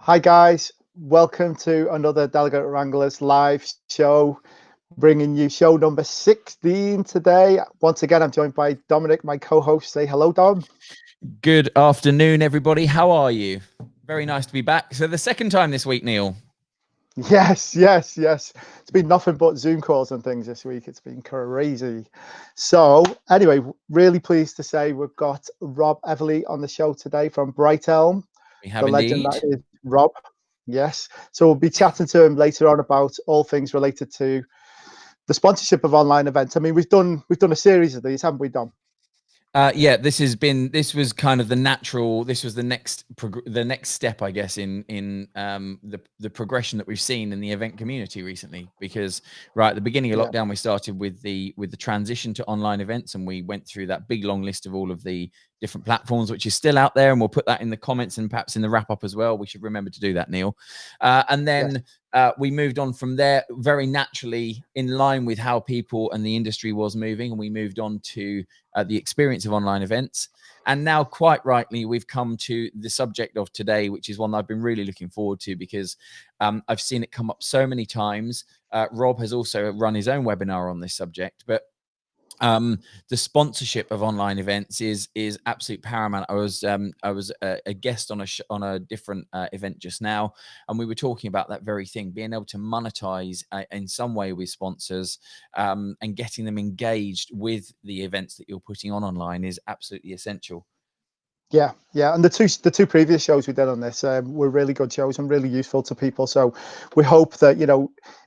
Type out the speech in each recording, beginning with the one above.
Hi guys, welcome to another Delegate Wranglers live show, bringing you show number 16 today. Once again, I'm joined by Dominic, my co-host. Say hello, Dom. Good afternoon, everybody. How are you? Very nice to be back. So the second time this week, Neil. Yes. It's been nothing but Zoom calls and things this week. It's been crazy. So anyway, really pleased to say we've got Rob Eveleigh on the show today from Brightelm. We have The legend indeed. that is Rob. Yes. So we'll be chatting to him later on about all things related to the sponsorship of online events. I mean, we've done a series of these, haven't we, Dom? Yeah, this was kind of the natural. This was the next step, I guess, in the progression that we've seen in the event community recently. Because right at the beginning of lockdown, we started with the transition to online events, and we went through that big long list of all of the different platforms, which is still out there, and we'll put that in the comments and perhaps in the wrap up as well. We should remember to do that, Neil. And then we moved on from there very naturally in line with how people and the industry was moving, and we moved on to the experience of online events. And now, quite rightly, we've come to the subject of today, which is one that I've been really looking forward to because I've seen it come up so many times. Rob has also run his own webinar on this subject, but the sponsorship of online events is absolute paramount. I was a guest on a different event just now, and we were talking about that very thing, being able to monetize in some way with sponsors, and getting them engaged with the events that you're putting on online is absolutely essential. Yeah, and the two previous shows we did on this were really good shows and really useful to people. So we hope that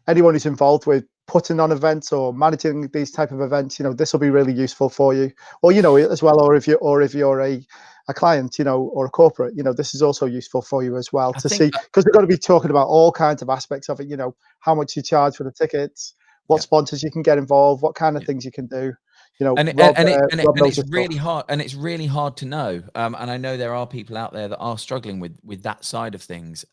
anyone who's involved with putting on events or managing these type of events, this will be really useful for you, or as well, or if you're a client, or a corporate, this is also useful for you as well see, because we're going to be talking about all kinds of aspects of it. How much you charge for the tickets, what sponsors you can get involved, what kind of things you can do. It's really hard, and it's really hard to know. And I know there are people out there that are struggling with that side of things.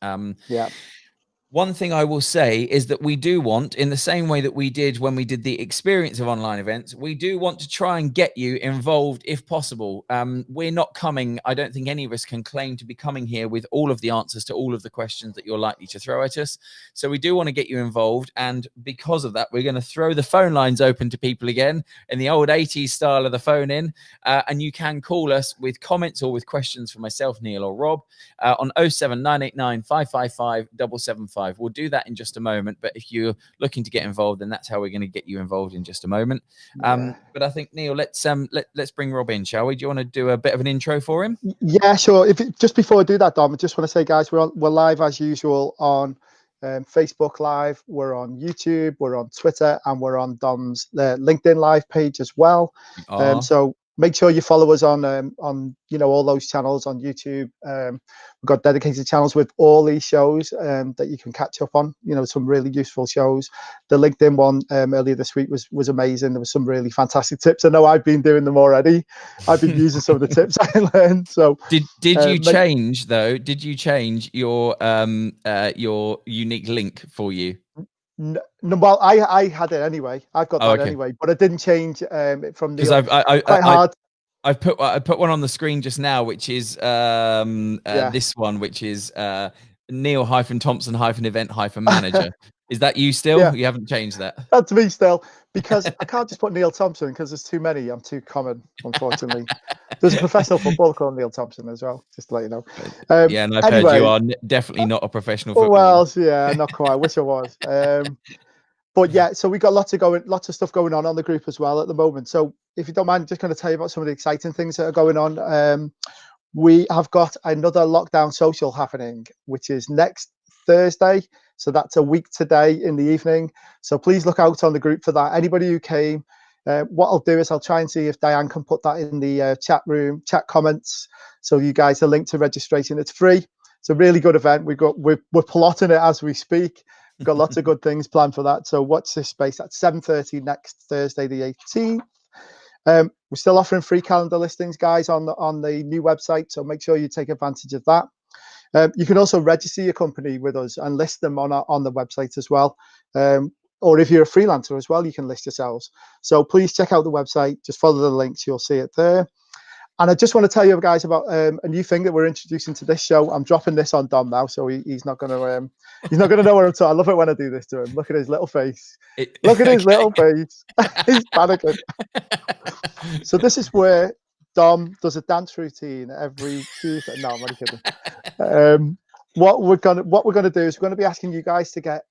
One thing I will say is that we do want, in the same way that we did when we did the experience of online events, we do want to try and get you involved if possible. We're not coming, I don't think any of us can claim to be coming here with all of the answers to all of the questions that you're likely to throw at us. So we do want to get you involved. And because of that, we're going to throw the phone lines open to people again in the old 80s style of the phone in. And you can call us with comments or with questions for myself, Neil, or Rob on 07989 555 775. We'll do that in just a moment, but if you're looking to get involved, then that's how we're going to get you involved in just a moment. But I think, Neil, let's bring Rob in, shall we? Do you want to do a bit of an intro for him? Yeah, sure. Just before I do that, Dom, I just want to say, guys, we're live as usual on Facebook Live, we're on YouTube, we're on Twitter, and we're on Dom's LinkedIn Live page as well. So make sure you follow us on all those channels on YouTube. We've got dedicated channels with all these shows that you can catch up on. Some really useful shows. The LinkedIn one earlier this week was amazing. There was some really fantastic tips. I know I've been doing them already. I've been using some of the tips I learned. So did you change though? Did you change your unique link for you? No, well, I had it anyway. I've got that anyway, but I didn't change from the quite hard. I put one on the screen just now, which is this one, which is Neil-Thompson-event-manager. Is that you still? Yeah. You haven't changed that? That's me still, because I can't just put Neil Thompson because there's too many. I'm too common, unfortunately. There's a professional footballer called Neil Thompson as well, just to let you know. Yeah, and I've heard you are definitely not a professional footballer. Well, yeah, not quite. I wish I was. But yeah, so we got lots of stuff going on the group as well at the moment. So if you don't mind, just going to tell you about some of the exciting things that are going on. We have got another lockdown social happening, which is next Thursday. So that's a week today in the evening. So please look out on the group for that. Anybody who came, what I'll do is I'll try and see if Diane can put that in the chat comments. So you guys are linked to registration. It's free. It's a really good event. We're plotting it as we speak. We've got lots of good things planned for that. So watch this space at 7:30 next Thursday, the 18th. We're still offering free calendar listings, guys, on the new website. So make sure you take advantage of that. You can also register your company with us and list them on the website as well. Or if you're a freelancer as well, you can list yourselves. So please check out the website. Just follow the links. You'll see it there. And I just want to tell you guys about a new thing that we're introducing to this show. I'm dropping this on Dom now, so he's not going to know what I'm talking. I love it when I do this to him. Look at his little face. Look at his little face. He's panicking. So this is where Dom does a dance routine every Tuesday. No, I'm only kidding. What we're gonna do is we're gonna be asking you guys to get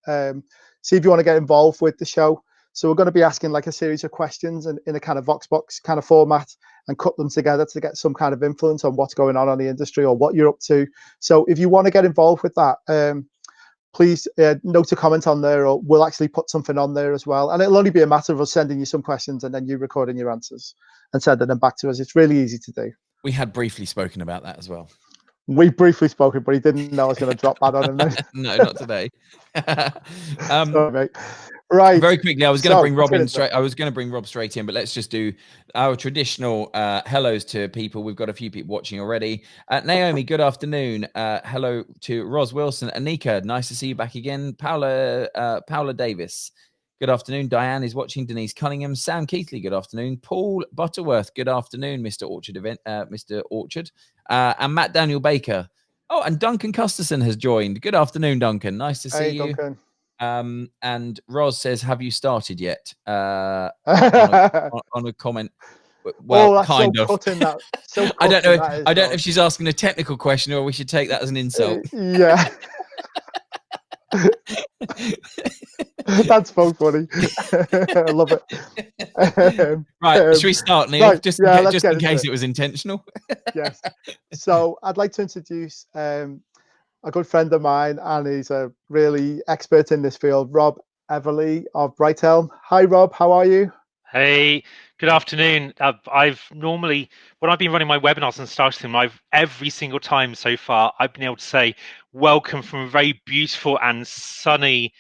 see if you want to get involved with the show. So we're going to be asking like a series of questions in a kind of Voxbox kind of format and cut them together to get some kind of influence on what's going on the industry or what you're up to. So if you want to get involved with that, please note a comment on there, or we'll actually put something on there as well. And it'll only be a matter of us sending you some questions and then you recording your answers and sending them back to us. It's really easy to do. We had briefly spoken about that as well. We briefly spoken, but he didn't know I was going to drop that on him. No, not today. Sorry, mate. Right. Very quickly, I was going to bring Rob in straight. I was going to bring Rob straight in, but let's just do our traditional hellos to people. We've got a few people watching already. Naomi, good afternoon. Hello to Ros Wilson. Anika, nice to see you back again. Paula Davis, good afternoon. Diane is watching. Denise Cunningham. Sam Keithley, good afternoon. Paul Butterworth, good afternoon. Mr. Orchard. And Matt Daniel Baker. Oh, and Duncan Custerson has joined. Good afternoon, Duncan. Nice to see you. Duncan. And Ros says, have you started yet? On a comment. Well, kind of. I don't know. I don't know if she's asking a technical question or we should take that as an insult. Yeah. That's so funny. I love it. Right, should we start, Neil? Right, just in case it was intentional. Yes. So I'd like to introduce a good friend of mine, and he's a really expert in this field, Rob Eveleigh of Brightelm. Hi, Rob. How are you? Hey, good afternoon. I've normally, when I've been running my webinars and starting them, every single time so far, I've been able to say, welcome from a very beautiful and sunny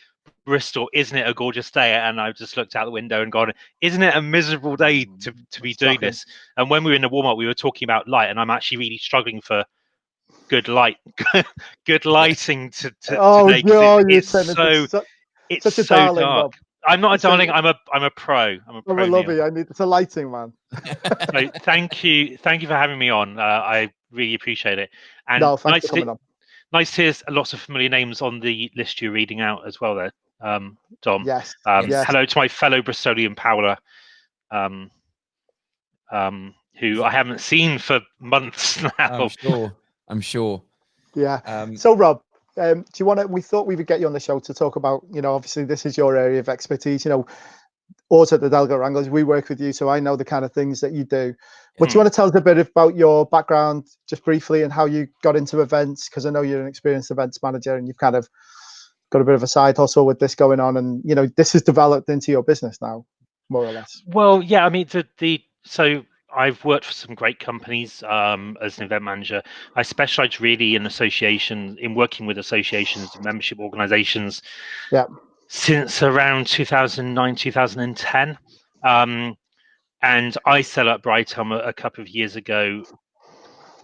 Bristol. Isn't it a gorgeous day? And I've just looked out the window and gone, isn't it a miserable day to be doing this? And when we were in the warm-up, we were talking about light, and I'm actually really struggling for good light, good lighting today. No, it's so darling, dark. Bob. I'm not a darling. I'm a pro. I'm a pro. I love you. It's a lighting man. So thank you for having me on. I really appreciate it. And no, thanks for coming on. Nice to hear lots of familiar names on the list you're reading out as well there, Dom. Yes. Yes. Hello to my fellow Bristolian Paula, who I haven't seen for months now. I'm sure. Yeah. So Rob, do you want to? We thought we would get you on the show to talk about, obviously this is your area of expertise. Also at the Delegate Wranglers, we work with you, so I know the kind of things that you do. But do you want to tell us a bit about your background, just briefly, and how you got into events? Because I know you're an experienced events manager, and you've kind of got a bit of a side hustle with this going on, and this has developed into your business now, more or less. Well, yeah, I mean, so I've worked for some great companies as an event manager. I specialize really in working with associations and membership organizations. Yeah. Since around 2009, 2010. And I set up Brightelm a couple of years ago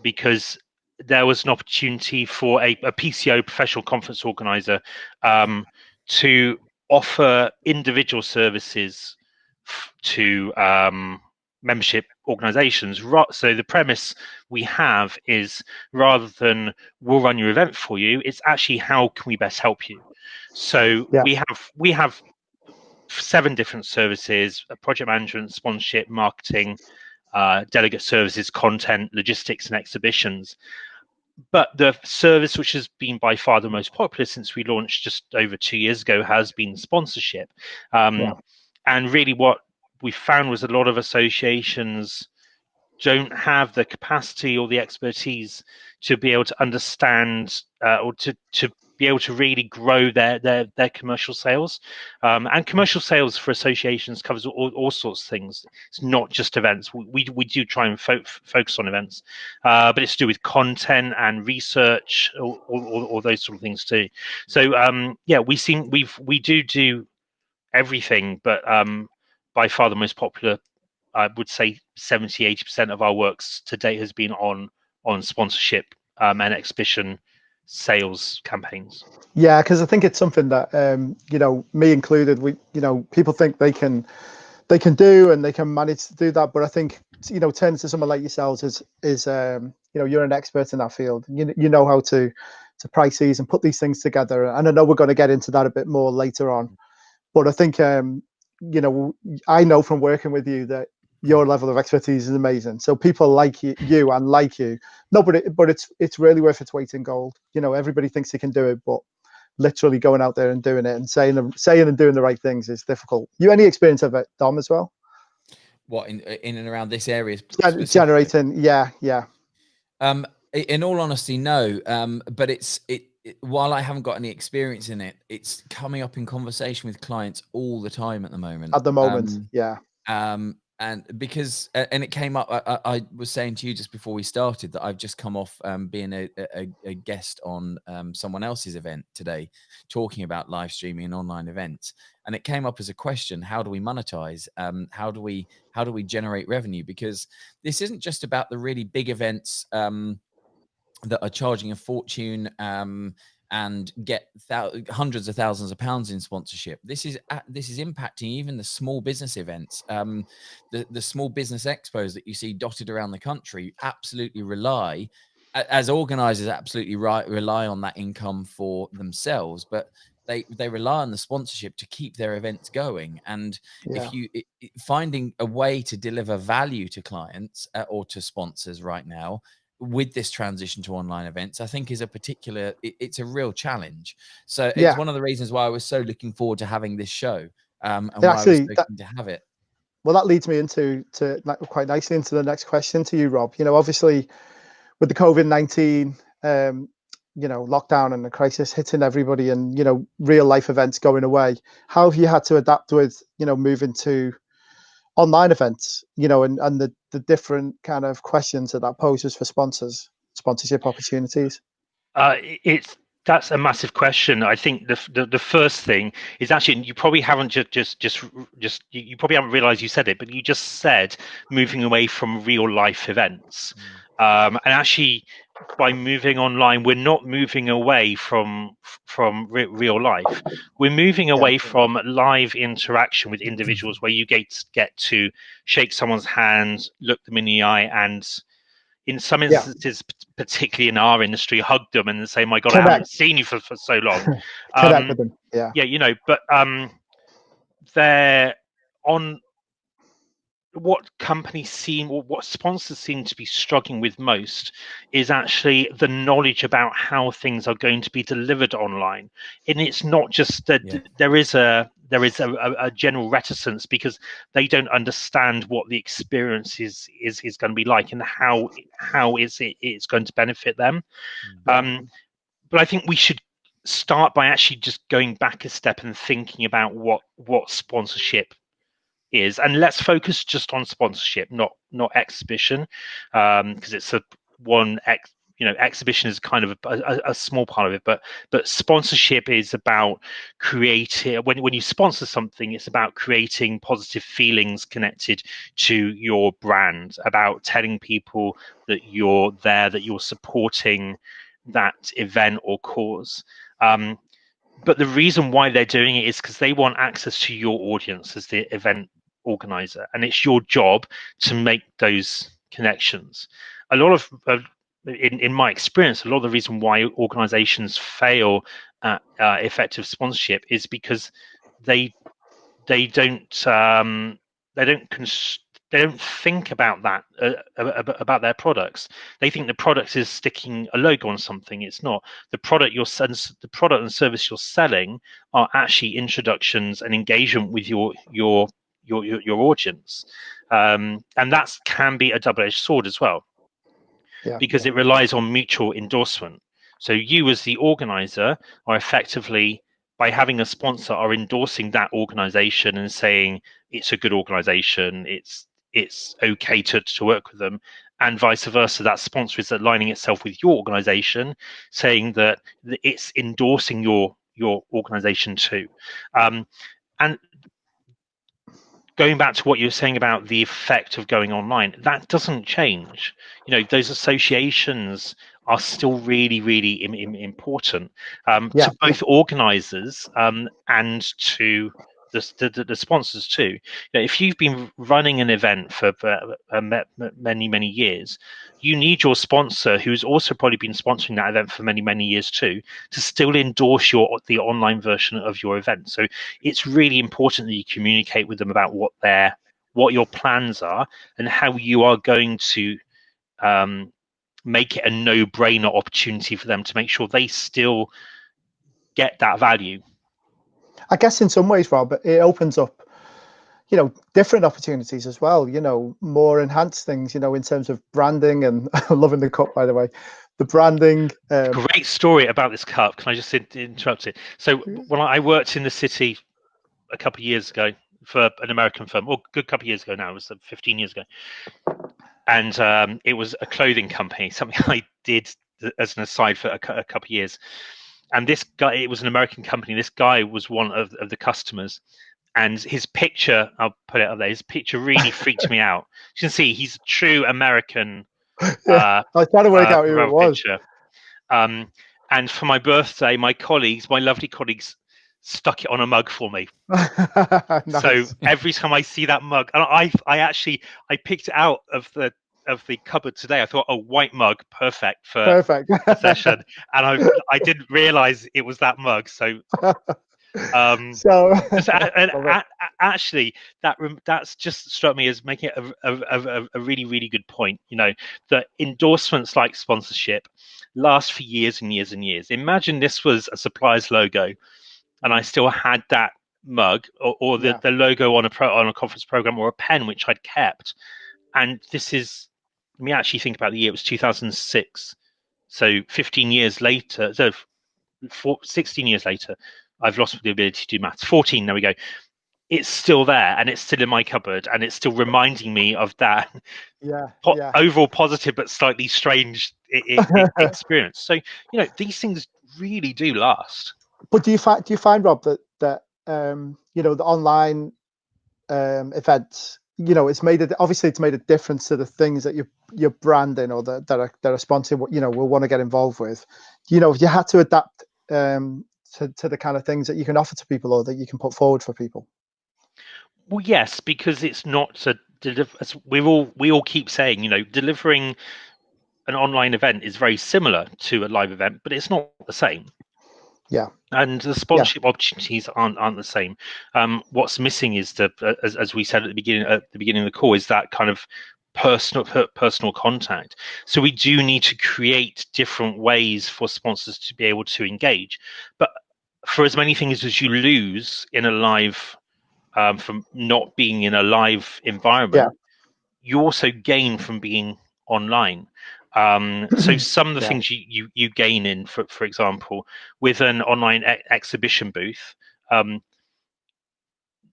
because there was an opportunity for a PCO, professional conference organizer, to offer individual services to membership organizations. So the premise we have is, rather than we'll run your event for you, it's actually how can we best help you. So we have 7 different services: project management, sponsorship, marketing, delegate services, content, logistics, and exhibitions. But the service which has been by far the most popular since we launched just over 2 years ago has been sponsorship. And really what we found was a lot of associations don't have the capacity or the expertise to be able to understand or to be able to really grow their commercial sales. And commercial sales for associations covers all sorts of things. It's not just events. We do try and focus on events, but it's to do with content and research, or those sort of things too. So we do everything, but by far the most popular, I would say 70-80% of our works to date has been on sponsorship and exhibition sales campaigns. Yeah, because I think it's something that me included, we people think they can do and they can manage to do that, but I think turn to someone like yourselves is you're an expert in that field. You know how to price these and put these things together. And I know we're going to get into that a bit more later on. But I think I know from working with you that your level of expertise is amazing. So people like you and like you. No, but it's really worth its weight in gold. Everybody thinks they can do it, but literally going out there and doing it and saying and doing the right things is difficult. You any experience of it, Dom, as well? What in and around this area? Generating, yeah. In all honesty, no. But while I haven't got any experience in it, it's coming up in conversation with clients all the time at the moment. At the moment, yeah. And because it came up, I was saying to you just before we started that I've just come off being a guest on someone else's event today, talking about live streaming and online events, and it came up as a question: how do we monetize? How do we generate revenue? Because this isn't just about the really big events that are charging a fortune and get hundreds of thousands of pounds in sponsorship. This is impacting even the small business events. The small business expos that you see dotted around the country absolutely rely, as organizers, absolutely rely on that income for themselves, but they rely on the sponsorship to keep their events going. And if you finding a way to deliver value to clients or to sponsors right now with this transition to online events, I think is it's a real challenge. So it's one of the reasons why I was so looking forward to having this show and why I was looking to have it. Well, that leads me quite nicely into the next question to you, Rob. Obviously with the COVID-19 lockdown and the crisis hitting everybody and real life events going away, how have you had to adapt with moving to online events, and the different kind of questions that poses for sponsorship opportunities? That's a massive question. I think the first thing is actually, you probably haven't you probably haven't realized you said it, but you just said moving away from real life events. And actually, by moving online, we're not moving away from real life. We're moving away from live interaction with individuals where you get to shake someone's hand, look them in the eye, and in some instances, particularly in our industry, hug them and say, "My God, I haven't seen you for so long." Connect with them. But they're on. What sponsors seem to be struggling with most is actually the knowledge about how things are going to be delivered online. And it's not just that there is a general reticence because they don't understand what the experience is going to be like and how it's going to benefit them. But I think we should start by actually just going back a step and thinking about what sponsorship is, and let's focus just on sponsorship, not exhibition, because it's exhibition is kind of a small part of it, but sponsorship is about creating. When you sponsor something, it's about creating positive feelings connected to your brand, about telling people that you're there, that you're supporting that event or cause. But the reason why they're doing it is because they want access to your audience as the event organizer, and it's your job to make those connections. A lot of in my experience, a lot of the reason why organizations fail at effective sponsorship is because they don't think about that about their products. They think the product is sticking a logo on something. It's not. The product and service you're selling are actually introductions and engagement with your audience, and that can be a double-edged sword as well, because it relies on mutual endorsement. So you as the organizer are effectively, by having a sponsor, are endorsing that organization and saying it's a good organization, it's okay to work with them, and vice versa. That sponsor is aligning itself with your organization, saying that it's endorsing your organization too. And going back to what you were saying about the effect of going online, that doesn't change. Those associations are still really, really important to both organizers and to the sponsors too. You know, if you've been running an event for many years, you need your sponsor, who's also probably been sponsoring that event for many years too, to still endorse the online version of your event. So it's really important that you communicate with them about what your plans are and how you are going to make it a no-brainer opportunity for them to make sure they still get that value. I guess in some ways, Rob, it opens up, you know, different opportunities as well, you know, more enhanced things, you know, in terms of branding. And loving the cup, by the way, the branding. Great story about this cup. Can I just interrupt it? So when I worked in the city a couple of years ago for an American firm, or a good couple of years ago now, it was 15 years ago. And it was a clothing company, something I did as an aside for a couple of years. And this guy, it was an American company. This guy was one of the customers, and his picture, I'll put it up there. His picture really freaked me out. You can see he's a true American. I was trying to work out who it was. Picture. And for my birthday, my lovely colleagues, stuck it on a mug for me. Nice. So every time I see that mug, and I picked it out of the cupboard today. I thought, white mug, perfect for the session, and I didn't realize it was that mug. So actually that's just struck me as making it a really good point. You know, that endorsements like sponsorship last for years and years and years. Imagine this was a supplier's logo and I still had that mug or the logo on a conference program, or a pen which I'd kept. And this is, let me actually think about the year. It was 2006. So 15 years later, 16 years later, I've lost the ability to do maths. 14, there we go. It's still there, and it's still in my cupboard, and it's still reminding me of that overall positive but slightly strange experience. So, you know, these things really do last. But do you find, Rob, that you know, the online events, you know, it's made a difference to the things that you're branding or that are sponsoring, you know, will want to get involved with. You know, if you had to adapt to the kind of things that you can offer to people or that you can put forward for people. Well, yes, because it's not as we all keep saying, you know, delivering an online event is very similar to a live event, but it's not the same. Yeah. And the sponsorship opportunities aren't the same. What's missing is as we said at the beginning of the call, is that kind of personal contact. So we do need to create different ways for sponsors to be able to engage. But for as many things as you lose in a live, from not being in a live environment, you also gain from being online. So some of the things you gain in, for example, with an online exhibition booth.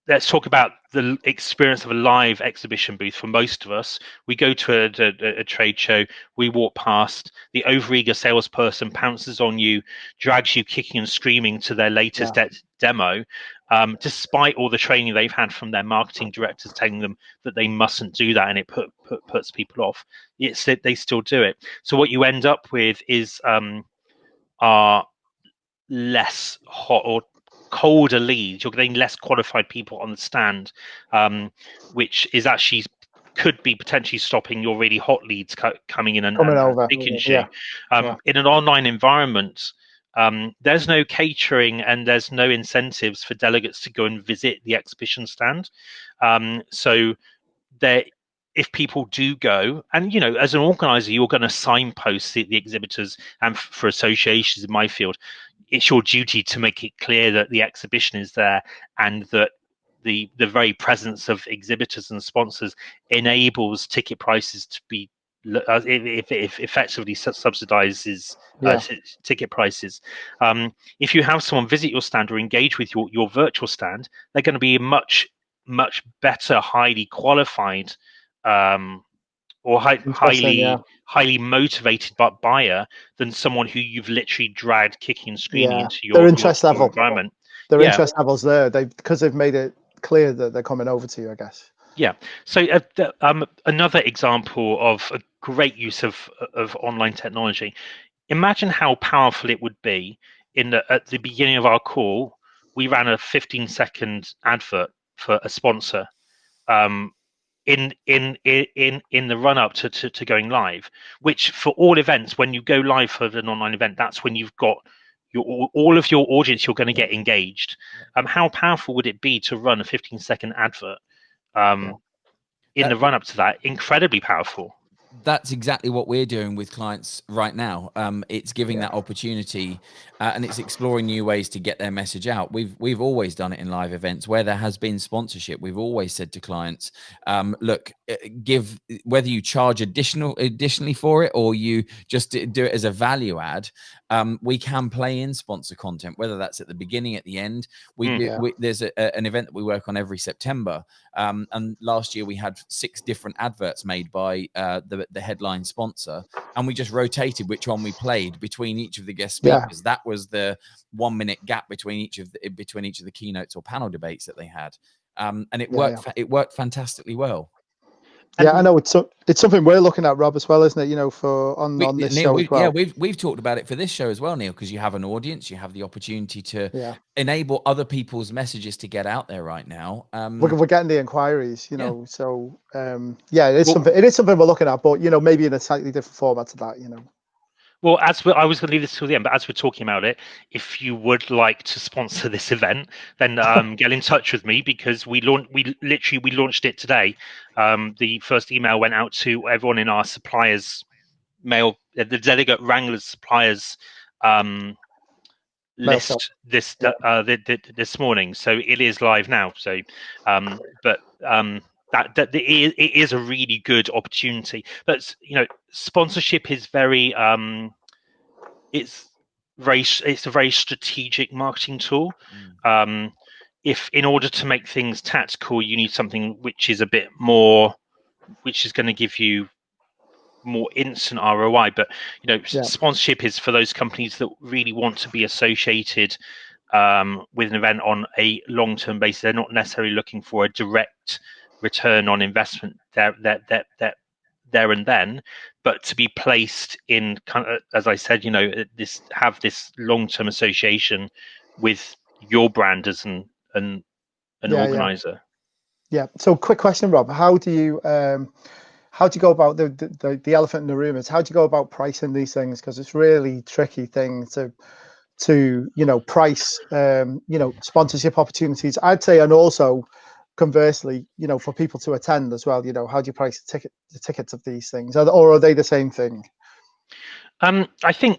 Let's talk about the experience of a live exhibition booth. For most of us, we go to a trade show, we walk past, the overeager salesperson pounces on you, drags you kicking and screaming to their latest demo, despite all the training they've had from their marketing directors telling them that they mustn't do that, and it puts people off. They still do it. So what you end up with is are less hot or colder leads. You're getting less qualified people on the stand, which is actually could be potentially stopping your really hot leads coming in and picking you. In an online environment, there's no catering and there's no incentives for delegates to go and visit the exhibition stand. So if people do go, and, you know, as an organizer, you're going to signpost the exhibitors, and for associations in my field, it's your duty to make it clear that the exhibition is there and that the very presence of exhibitors and sponsors enables ticket prices to be, if effectively subsidizes ticket prices. If you have someone visit your stand or engage with your virtual stand, they're going to be much better, highly qualified, or highly motivated buyer than someone who you've literally dragged kicking and screaming into your interest level environment. Their interest levels there, because they've made it clear that they're coming over to you, I guess. Yeah. So another example of a great use of online technology. Imagine how powerful it would be at the beginning of our call we ran a 15-second advert for a sponsor in the run up to going live, which for all events, when you go live for an online event, that's when you've got all of your audience, you're going to get engaged. How powerful would it be to run a 15-second advert in the run up to that? Incredibly powerful. That's exactly what we're doing with clients right now. It's giving that opportunity, and it's exploring new ways to get their message out. We've always done it in live events where there has been sponsorship. We've always said to clients, look, give, whether you charge additionally for it or you just do it as a value add, we can play in sponsor content, whether that's at the beginning, at the end. There's an event that we work on every September, and last year we had 6 different adverts made by the headline sponsor, and we just rotated which one we played between each of the guest speakers. That was the 1-minute gap between each of the keynotes or panel debates that they had, and it worked. It worked fantastically well. Yeah, I know it's something we're looking at, Rob, as well, isn't it? You know, for on this Neil, show as well. Yeah, we've talked about it for this show as well, Neil, because you have an audience, you have the opportunity to enable other people's messages to get out there right now. We're getting the inquiries, you know, so it is something we're looking at, but you know, maybe in a slightly different format to that, you know. Well, I was going to leave this till the end, but as we're talking about it, if you would like to sponsor this event, then get in touch with me, because we launched it today. The first email went out to everyone in our suppliers mail, the Delegate Wranglers suppliers list this morning, so it is live now. So, it is a really good opportunity. But you know, sponsorship is very it's a very strategic marketing tool. If in order to make things tactical, you need something which is a bit more, which is going to give you more instant ROI. But you know, sponsorship is for those companies that really want to be associated with an event on a long-term basis. They're not necessarily looking for a direct return on investment there and then, but to be placed in kind of, as I said, you know, have this long-term association with your brand as an organizer. Yeah. So, quick question, Rob. How do you go about the elephant in the room? Is how do you go about pricing these things? Because it's really tricky thing to you know, price you know, sponsorship opportunities, I'd say, and also conversely, you know, for people to attend as well. You know, how do you price the tickets of these things, or are they the same thing? I think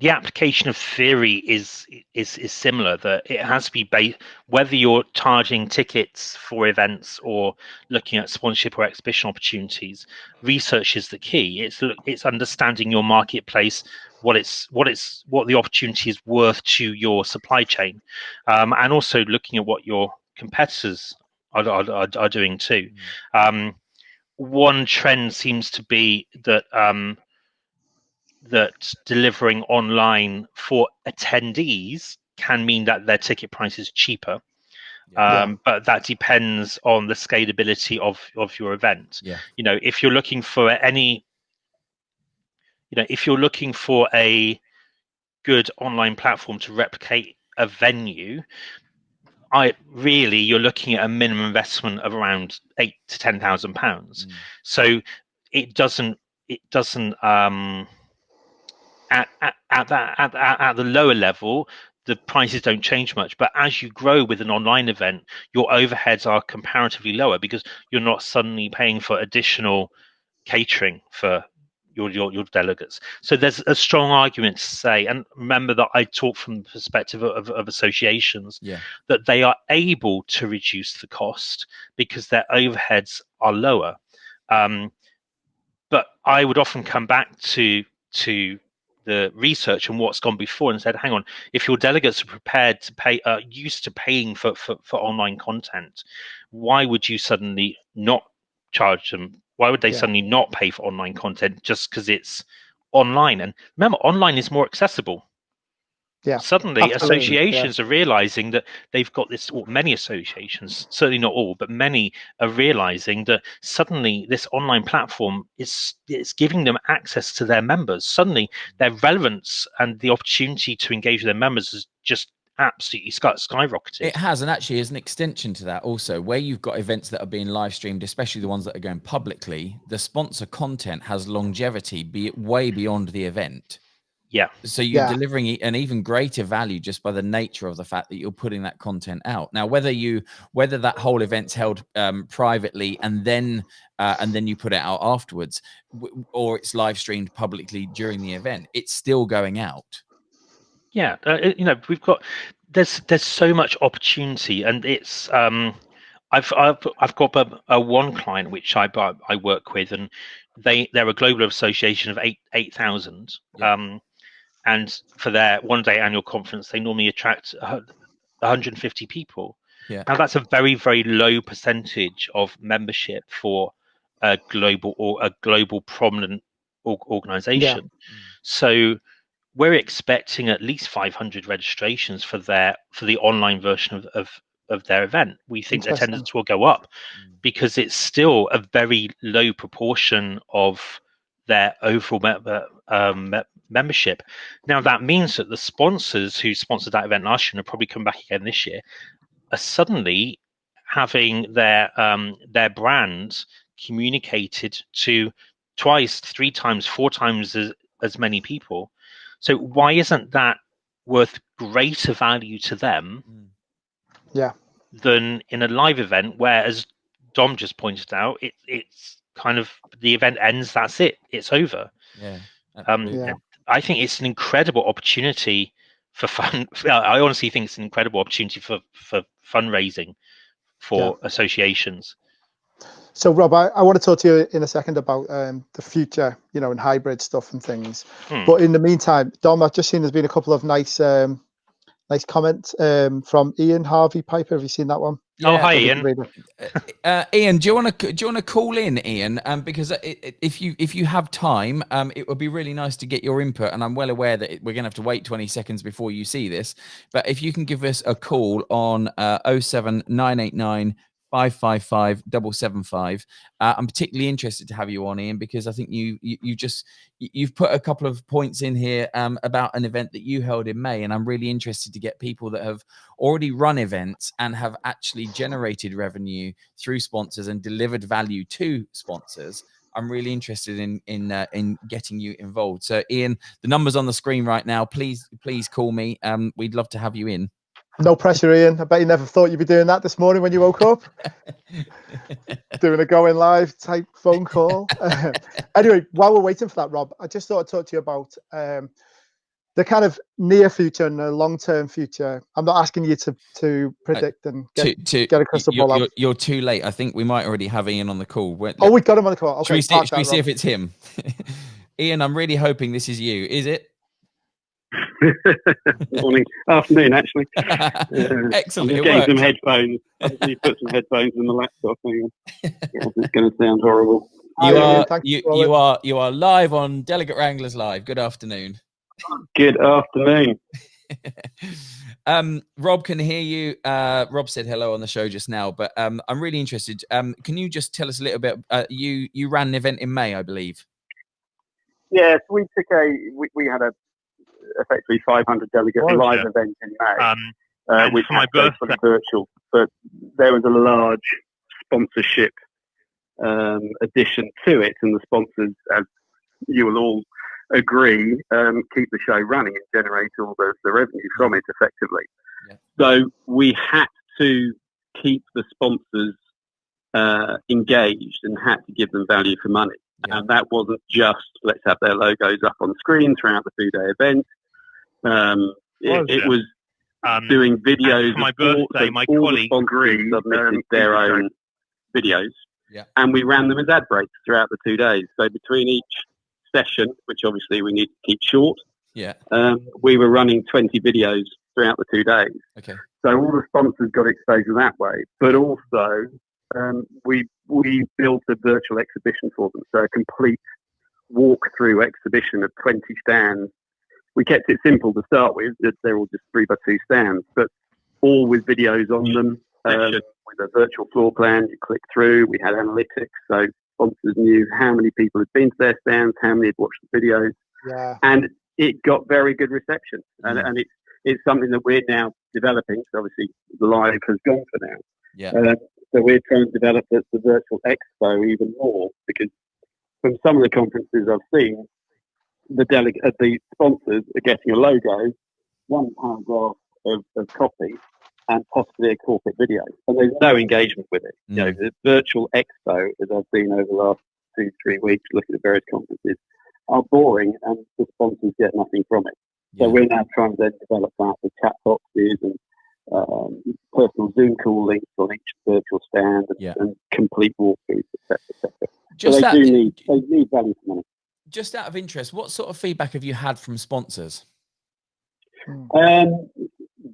the application of theory is similar. That it has to be based, whether you're charging tickets for events or looking at sponsorship or exhibition opportunities. Research is the key. It's understanding your marketplace, what the opportunity is worth to your supply chain, and also looking at what your competitors are doing too. One trend seems to be that that delivering online for attendees can mean that their ticket price is cheaper. But that depends on the scalability of your event. You know, if you're looking for a good online platform to replicate a venue, you're looking at a minimum investment of around £8,000 to £10,000. So it doesn't at the lower level, the prices don't change much. But as you grow with an online event, your overheads are comparatively lower, because you're not suddenly paying for additional catering for your delegates. So there's a strong argument to say, and remember that I talk from the perspective of associations, that they are able to reduce the cost because their overheads are lower. But I would often come back to the research and what's gone before and said, hang on, if your delegates are prepared to pay, used to paying for online content, why would you suddenly not charge them? Why would they suddenly not pay for online content just because it's online? And remember, online is more accessible. Suddenly associations are realizing that they've got this, or many associations, certainly not all, but many are realizing that suddenly this online platform is giving them access to their members. Suddenly their relevance and the opportunity to engage with their members has just absolutely skyrocketed. It has, and actually as an extension to that also, where you've got events that are being live streamed, especially the ones that are going publicly, the sponsor content has longevity, be it way beyond the event. Yeah. So you're delivering an even greater value just by the nature of the fact that you're putting that content out. Now, whether that whole event's held privately and then you put it out afterwards, or it's live streamed publicly during the event, it's still going out. Yeah, there's so much opportunity, and it's I've got a one client which I work with, and they're a global association of 8,000. And for their one-day annual conference, they normally attract 150 people. Yeah. Now that's a very, very low percentage of membership for a global prominent organization. Yeah. So we're expecting at least 500 registrations for the online version of their event. We think attendance will go up because it's still a very low proportion of their overall membership. Now that means that the sponsors who sponsored that event last year and will probably come back again this year are suddenly having their brand communicated to twice, 3 times, 4 times as many people. So why isn't that worth greater value to them than in a live event where, as Dom just pointed out, it's kind of the event ends, that's it, it's over. I think it's an incredible opportunity for fun. I honestly think it's an incredible opportunity for fundraising for associations. So, Rob, I want to talk to you in a second about the future, and hybrid stuff and things. But in the meantime, Dom, I've just seen there's been a couple of nice comments from Ian Harvey Piper. Have you seen that one? Yeah. Oh, hi, Ian. Ian, do you want to call in, Ian? Because if you have time, it would be really nice to get your input. And I'm well aware that we're going to have to wait 20 seconds before you see this. But if you can give us a call on 07989 555 775. I'm particularly interested to have you on, Ian, because I think you've put a couple of points in here about an event that you held in May, and I'm really interested to get people that have already run events and have actually generated revenue through sponsors and delivered value to sponsors. I'm really interested in getting you involved. So, Ian, the number's on the screen right now. Please call me. We'd love to have you in. No pressure, Ian. I bet you never thought you'd be doing that this morning when you woke up. Doing a going live type phone call. Anyway, while we're waiting for that, Rob, I just thought I'd talk to you about the kind of near future and the long-term future. I'm not asking you to predict and get a crystal ball out. You're too late. I think we might already have Ian on the call. We got him on the call. Okay, should we see if it's him? Ian, I'm really hoping this is you. Is it? Afternoon, actually. Excellent. I'm just getting some headphones. You put some headphones in the laptop. It's going to sound horrible. You are live on Delegate Wranglers Live. Good afternoon. Good afternoon. Rob can hear you. Rob said hello on the show just now, but I'm really interested. Can you just tell us a little bit? You ran an event in May, I believe. Yes, we had a effectively 500 delegate live event in May, which was fully virtual, but there was a large sponsorship addition to it, and the sponsors, as you will all agree, keep the show running and generate all the revenue from it effectively. So we had to keep the sponsors engaged and had to give them value for money. And that wasn't just let's have their logos up on screen throughout the 2-day event. It was doing videos. For my birthday, my colleague submitted their own videos, and we ran them as ad breaks throughout the 2 days. So between each session, which obviously we need to keep short, we were running 20 videos throughout the 2 days. Okay. So all the sponsors got exposure that way, but also we built a virtual exhibition for them, so a complete walk-through exhibition of 20 stands. We kept it simple to start with; they're all just 3x2 stands, but all with videos on them, with a virtual floor plan. You click through. We had analytics, so sponsors knew how many people had been to their stands, how many had watched the videos, and it got very good reception. And it's something that we're now developing. So obviously, live has gone for now. Yeah. So we're trying to develop the virtual expo even more, because from some of the conferences I've seen, the sponsors are getting a logo, one paragraph of copy, and possibly a corporate video, and there's no engagement with it. You know, the virtual expo, as I've seen over the last 2-3 weeks, looking at various conferences, are boring, and the sponsors get nothing from it. So we're now trying to then develop that with chat boxes and personal Zoom call links on each virtual stand, and complete walkthroughs, etc., etc. So they need value for money. Just out of interest, what sort of feedback have you had from sponsors?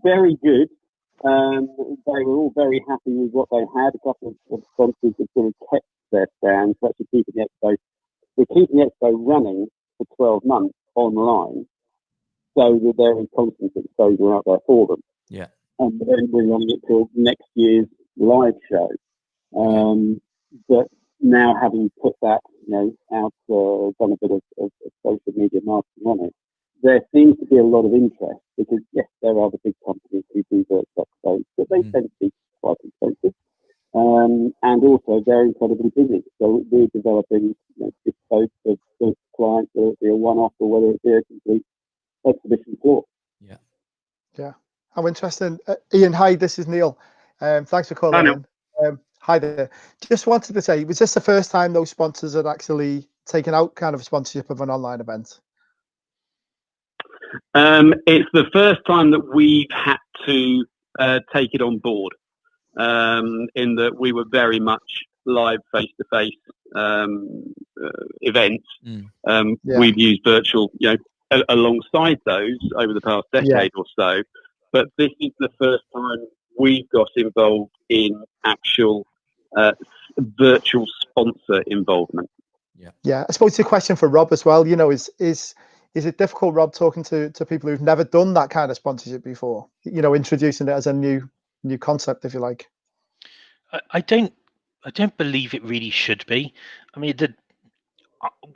Very good. They were all very happy with what they had. A couple of sponsors have sort of kept their stands, actually keeping the expo. We're keeping the expo running for 12 months online, so that there is constant exposure out there for them. Yeah. And then we're running it till next year's live show. But now, having put that, out, done a bit of social media marketing on it, there seems to be a lot of interest, because yes, there are the big companies who do virtual expos, but they tend to be quite expensive, and also they're incredibly busy. So we're developing bespoke for clients, whether it be a one-off or whether it be a complete exhibition floor. Yeah. How interesting. Ian, hi, this is Neil. Thanks for calling in. Hi there. Just wanted to say, was this the first time those sponsors had actually taken out kind of sponsorship of an online event? It's the first time that we've had to take it on board, in that we were very much live face-to-face events. We've used virtual, alongside those over the past decade or so, but this is the first time we've got involved in actual virtual sponsor involvement. Yeah, I suppose it's a question for Rob as well. Is it difficult, Rob, talking to people who've never done that kind of sponsorship before? Introducing it as a new concept, if you like. I don't believe it really should be. I mean,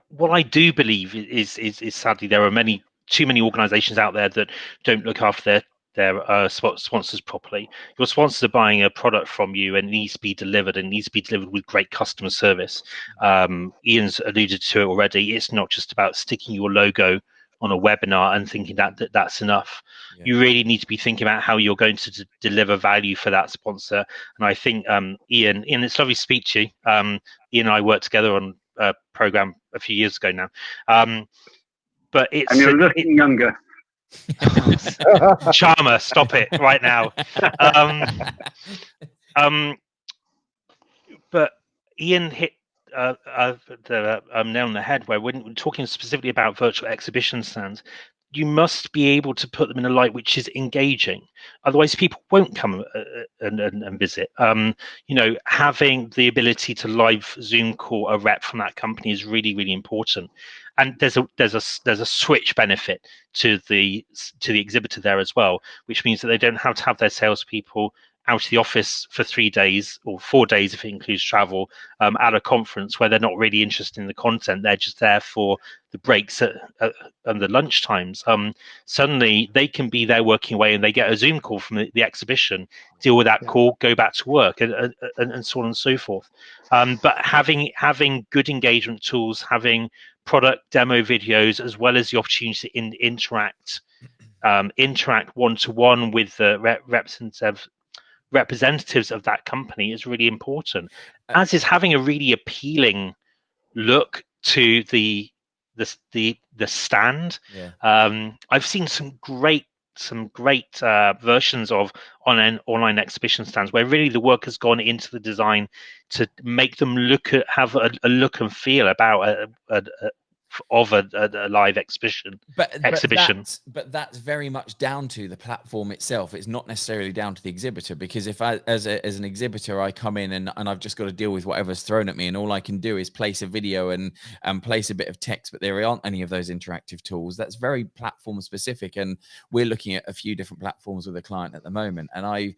what I do believe is sadly there are too many organisations out there that don't look after their sponsors properly. Your sponsors are buying a product from you, and it needs to be delivered, and needs to be delivered with great customer service. Ian's alluded to it already. It's not just about sticking your logo on a webinar and thinking that's enough. You really need to be thinking about how you're going to deliver value for that sponsor. And I think Ian, it's lovely to speak to you. Ian and I worked together on a program a few years ago now. But it's, and you're looking younger. Charmer, stop it right now. But Ian hit the nail on the head, where when we're talking specifically about virtual exhibition stands, you must be able to put them in a light which is engaging. Otherwise, people won't come and visit. Having the ability to live Zoom call a rep from that company is really, really important. And there's a switch benefit to the exhibitor there as well, which means that they don't have to have their salespeople out of the office for 3 days or 4 days if it includes travel, at a conference where they're not really interested in the content. They're just there for the breaks and the lunch times. Suddenly they can be there working away, and they get a Zoom call from the exhibition, deal with that call, go back to work, and so on and so forth. But having good engagement tools, having product demo videos, as well as the opportunity to interact one-to-one with the representatives of that company is really important, as is having a really appealing look to the stand. I've seen some great versions of online exhibition stands where really the work has gone into the design to make them have a look and feel about a live exhibition. But that's very much down to the platform itself. It's not necessarily down to the exhibitor, because if I, as an exhibitor, I come in and I've just got to deal with whatever's thrown at me, and all I can do is place a video and place a bit of text, but there aren't any of those interactive tools. That's very platform specific, and we're looking at a few different platforms with a client at the moment, and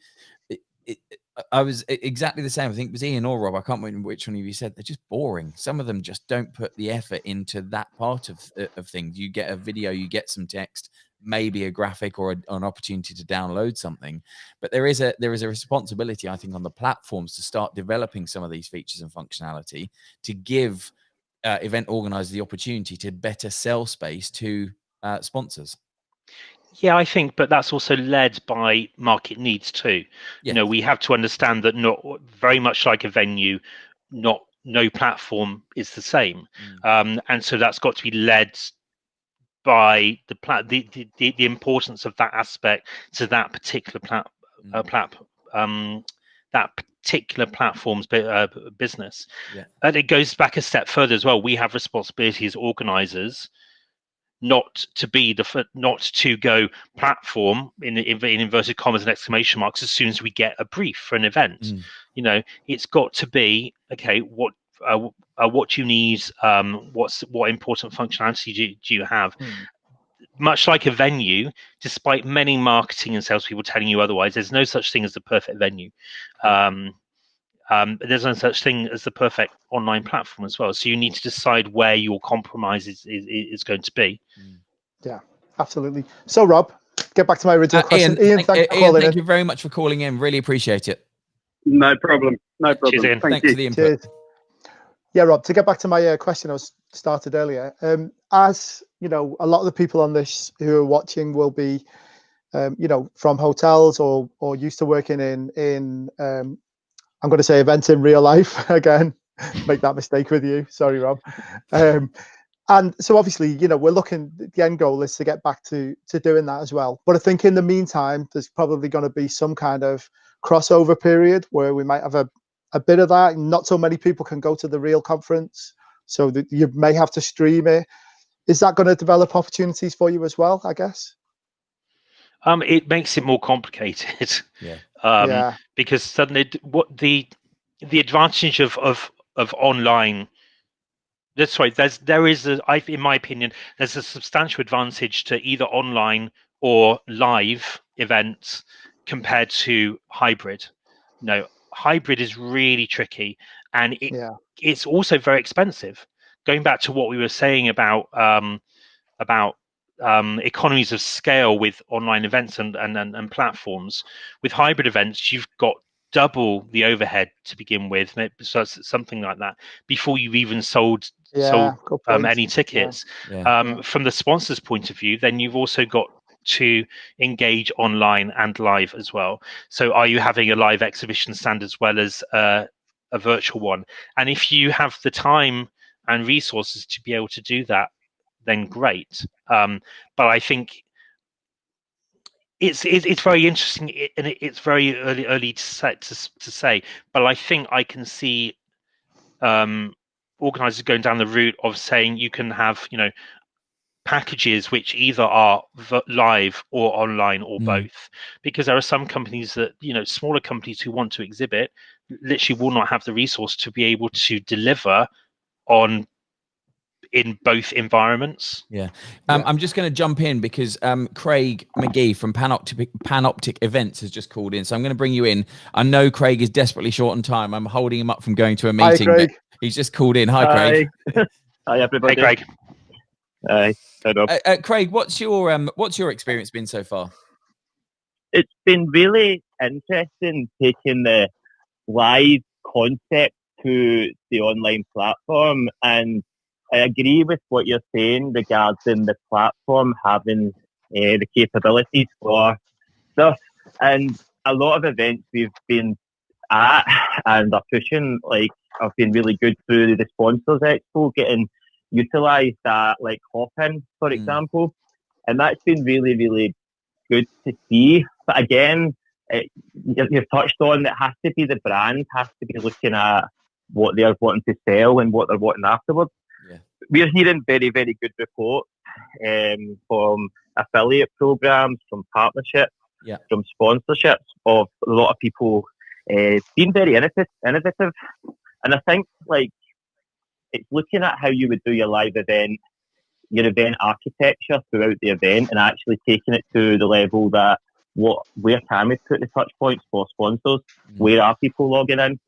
I was exactly the same. I think it was Ian or Rob. I can't remember which one of you said. They're just boring. Some of them just don't put the effort into that part of things. You get a video, you get some text, maybe a graphic or an opportunity to download something. But there is a responsibility, I think, on the platforms to start developing some of these features and functionality to give event organizers the opportunity to better sell space to sponsors. Yeah, I think, but that's also led by market needs too. Yes. We have to understand that not very much like a venue, no platform is the same, and so that's got to be led by the importance of that aspect to that particular that particular platform's business. Yeah. And it goes back a step further as well. We have responsibility as organisers not to go platform in inverted commas and exclamation marks as soon as we get a brief for an event. It's got to be okay. What do you need? What important functionality do you have? Much like a venue, despite many marketing and salespeople telling you otherwise, there's no such thing as the perfect venue. There's no such thing as the perfect online platform as well. So you need to decide where your compromise is going to be. Yeah, absolutely. So, Rob, get back to my original question. Ian, thank you very much for calling in. Really appreciate it. No problem. Cheers, Ian. Thanks for the input. Cheers. Yeah, Rob, to get back to my question I was started earlier, as you know, a lot of the people on this who are watching will be, from hotels or used to working in I'm going to say events in real life again. Make that mistake with you. Sorry, Rob. And so obviously, we're looking, the end goal is to get back to doing that as well. But I think in the meantime, there's probably going to be some kind of crossover period where we might have a bit of that. Not so many people can go to the real conference, so that you may have to stream it. Is that going to develop opportunities for you as well, I guess? It makes it more complicated. Because suddenly what the advantage of online, that's right, in my opinion, there's a substantial advantage to either online or live events compared to hybrid. Hybrid is really tricky, and it's also very expensive. Going back to what we were saying about economies of scale with online events and platforms, with hybrid events, you've got double the overhead to begin with, so something like that, before you've even sold any tickets. From the sponsor's point of view, then you've also got to engage online and live as well. So are you having a live exhibition stand as well as a virtual one? And if you have the time and resources to be able to do that, then great. But I think it's very interesting, and it's very early to say. But I think I can see organisers going down the route of saying you can have packages which either are live or online or both, because there are some companies that smaller companies who want to exhibit literally will not have the resource to be able to deliver in both environments. I'm just going to jump in because Craig McGee from Panoptic Events has just called in, so I'm going to bring you in. I know Craig is desperately short on time. I'm holding him up from going to a meeting. Hi, Craig. He's just called in. Hi, Craig. Hi, everybody. Hey, Craig. Hi. Craig, what's your experience been so far? It's been really interesting taking the live concept to the online platform, and I agree with what you're saying regarding the platform having the capabilities for stuff. And a lot of events we've been at and are pushing, have been really good through the Sponsors Expo, getting utilised at Hop-In, for example. And that's been really, really good to see. But again, you've touched on, it has to be the brand, has to be looking at what they're wanting to sell and what they're wanting afterwards. We're hearing very, very good reports from affiliate programs, from partnerships, from sponsorships, of a lot of people being very innovative. And I think it's looking at how you would do your live event, your event architecture throughout the event, and actually taking it to the level that where can we put the touch points for sponsors? Where are people logging in?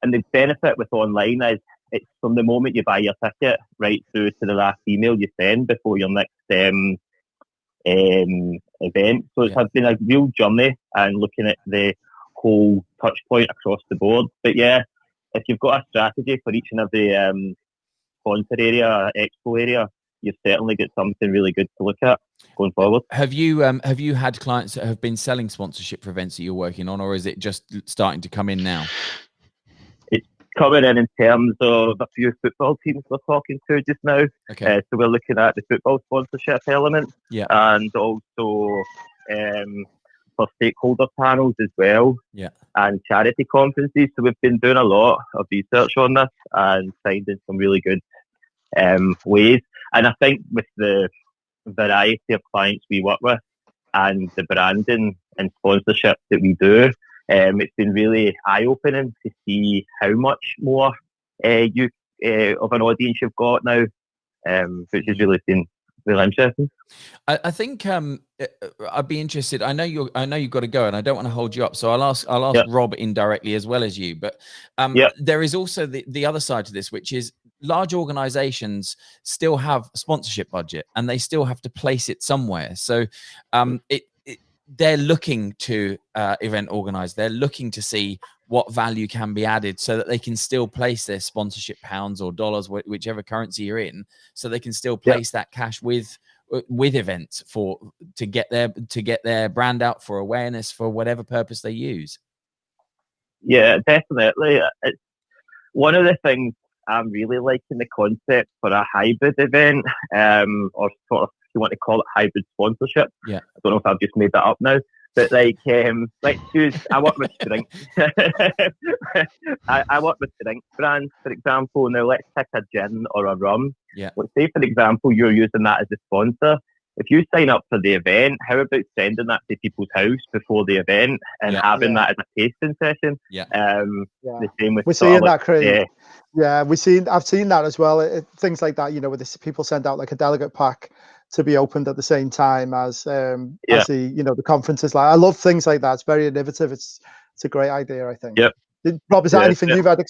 And the benefit with online is it's from the moment you buy your ticket right through to the last email you send before your next event. So it's been a real journey and looking at the whole touch point across the board. But yeah, if you've got a strategy for each and every sponsor area, expo area, you've certainly got something really good to look at going forward. Have you had clients that have been selling sponsorship for events that you're working on, or is it just starting to come in now? It's coming in terms of a few football teams we're talking to just now. Okay. So we're looking at the football sponsorship element, and also for stakeholder panels as well, and charity conferences. So we've been doing a lot of research on this and finding some really good ways. And I think with the variety of clients we work with and the branding and sponsorship that we do, it's been really eye-opening to see how much more you of an audience you've got now, which has really been really interesting. I think I'd be interested. I know you've got to go, and I don't want to hold you up, so I'll ask Rob indirectly as well as you. But there is also the other side to this, which is large organizations still have sponsorship budget, and they still have to place it somewhere. So they're looking to event organize. They're looking to see what value can be added so that they can still place their sponsorship pounds or dollars, whichever currency you're in, so they can still place that cash with events to get their brand out for awareness for whatever purpose they use. Yeah, definitely. It's one of the things I'm really liking the concept for a hybrid event, or sort of, if you want to call it hybrid sponsorship. Yeah. I don't know if I've just made that up now, but like, let's choose. I work with drink. I work with drink brands, for example. Now let's pick a gin or a rum. Yeah. Let's say, for example, you're using that as a sponsor. If you sign up for the event, how about sending that to people's house before the event and having that as a tasting session? Yeah. The same with we're seeing that, Craig. I've seen that as well. Things like that, where people send out like a delegate pack to be opened at the same time as the conferences. Like, I love things like that. It's very innovative. It's a great idea, I think. Yep. Rob, is that anything you've had?